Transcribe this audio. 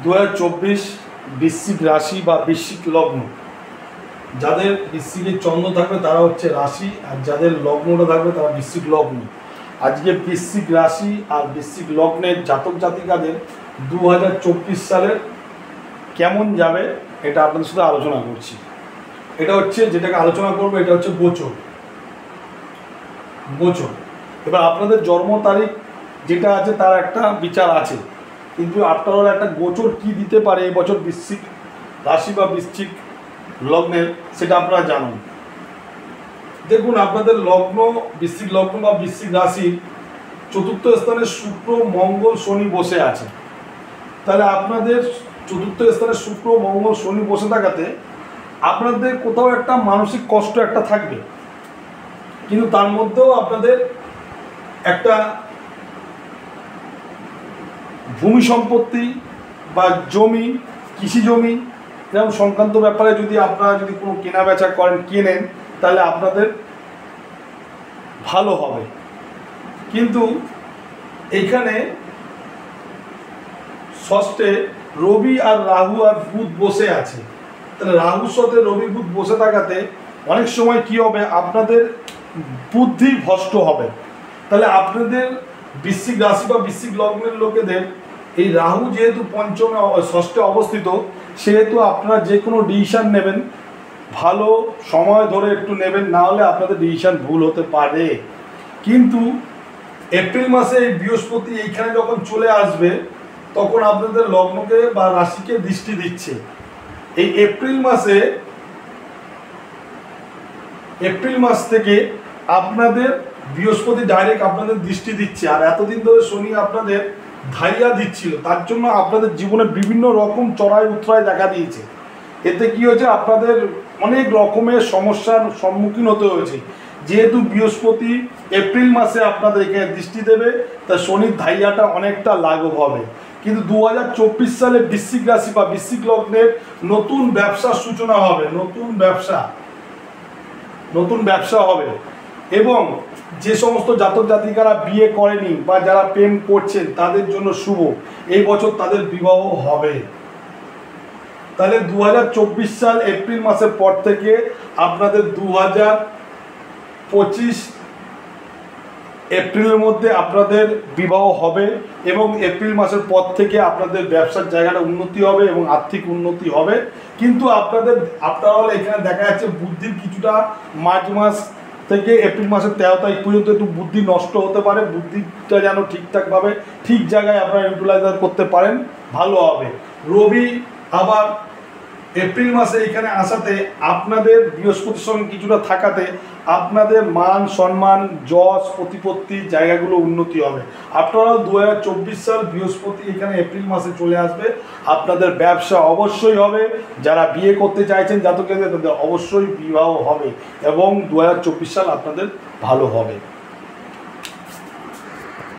2024 বৃশ্চিক রাশি বা বৃশ্চিক লগ্ন, যাদের বৃশ্চিকের চন্দ্র থাকবে তারা হচ্ছে রাশি, আর যাদের লগ্নটা থাকবে তারা বৃশ্চিক লগ্ন। আজকে বৃশ্চিক রাশি আর বৃশ্চিক লগ্নের জাতক জাতিকাদের 2024 সালের কেমন যাবে এটা আপনাদের সাথে আলোচনা করছি। এটা হচ্ছে যেটাকে আলোচনা করবো, এটা হচ্ছে গোচর। এবার আপনাদের জন্ম তারিখ যেটা আছে তার একটা বিচার আছে, কিন্তু আপনারা একটা গোচর কি দিতে পারে এই বছর বৃশ্চিক রাশি বা বৃশ্চিক লগ্নের, সেটা আপনারা জানুন। দেখুন, আপনাদের লগ্ন, বৃশ্চিক লগ্ন বা বৃশ্চিক রাশির চতুর্থ স্থানে শুক্র, মঙ্গল, শনি বসে আছে। তাহলে আপনাদের চতুর্থ স্থানে শুক্র, মঙ্গল, শনি বসে থাকাতে আপনাদের কোথাও একটা মানসিক কষ্ট একটা থাকবে, কিন্তু তার মধ্যেও আপনাদের একটা ভূমি সম্পত্তি বা জমি, কৃষি জমি যেমন সংক্রান্ত ব্যাপারে যদি আপনারা যদি কোনো কেনা বেচা করেন, কেনেন, তাহলে আপনাদের ভালো হবে। কিন্তু এইখানে ষষ্ঠে রবি আর রাহু আর বুধ বসে আছে। তাহলে রাহুর সাথে রবি বুধ বসে থাকাতে অনেক সময় কি হবে, আপনাদের বুদ্ধি ভ্রষ্ট হবে। তাহলে আপনাদের বৃশ্চিক রাশি বা বৃশ্চিক লগ্নের লোকেদের এই রাহু যেহেতু পঞ্চমে ষষ্ঠে অবস্থিত, সেহেতু আপনারা যে কোনো ডিসিশান নেবেন ভালো সময় ধরে একটু নেবেন, না হলে আপনাদের ডিসিশান ভুল হতে পারে। কিন্তু এপ্রিল মাসে এই বৃহস্পতি এইখানে যখন চলে আসবে, তখন আপনাদের লগ্নকে বা রাশিকে দৃষ্টি দিচ্ছে। এই এপ্রিল মাস থেকে আপনাদের বৃহস্পতি ডাইরেক্ট আপনাদের দৃষ্টি দিচ্ছে। আর এতদিন ধরে শনি আপনাদের ধাইয়া দিচ্ছিল, তার জন্য আপনাদের জীবনে বিভিন্ন রকম চড়াই উতরাই দেখা দিয়েছে। এতে কি হয়েছে, আপনাদের অনেক রকমের সমস্যার সম্মুখীন হতে হয়েছে। যেহেতু বৃহস্পতি এপ্রিল মাসে আপনাদের এখানে দৃষ্টি দেবে, তা শনির ধাইয়াটা অনেকটা লাঘব হবে। কিন্তু 2024 সালে বৃশ্চিক রাশি বা বৃশ্চিক লগ্নের নতুন ব্যবসার সূচনা হবে, নতুন ব্যবসা হবে। এবং যে সমস্ত জাতক জাতিকারা বিয়ে করেনি বা যারা প্রেম করছেন তাদের জন্য শুভ, এই বছর তাদের বিবাহ হবে। তাহলে 2024 সাল এপ্রিল মাসের পর থেকে আপনাদের 2025 এপ্রিলের মধ্যে আপনাদের বিবাহ হবে, এবং এপ্রিল মাসের পর থেকে আপনাদের ব্যবসার জায়গাটা উন্নতি হবে এবং আর্থিক উন্নতি হবে। কিন্তু আপনারা এখানে দেখা যাচ্ছে বুদ্ধির কিছুটা মার্চ মাস থেকে এপ্রিল মাসের 13 তারিখ পর্যন্ত একটু বুদ্ধি নষ্ট হতে পারে। বুদ্ধিটা যেন ঠিকঠাকভাবে ঠিক জায়গায় আপনারা ইউটিলাইজার করতে পারেন, ভালো হবে। রবি আবার এপ্রিল মাসে এখানে আসাতে আপনাদের বৃহস্পতির সঙ্গে কিছুটা থাকাতে আপনাদের মান সম্মান, যশ, প্রতিপত্তির জায়গাগুলো উন্নতি হবে। আপনারা 2024 সাল বৃহস্পতি এখানে এপ্রিল মাসে চলে আসবে, আপনাদের ব্যবসা অবশ্যই হবে। যারা বিয়ে করতে চাইছেন জাতকদের, তাদের অবশ্যই বিবাহ হবে এবং 2024 সাল আপনাদের ভালো হবে।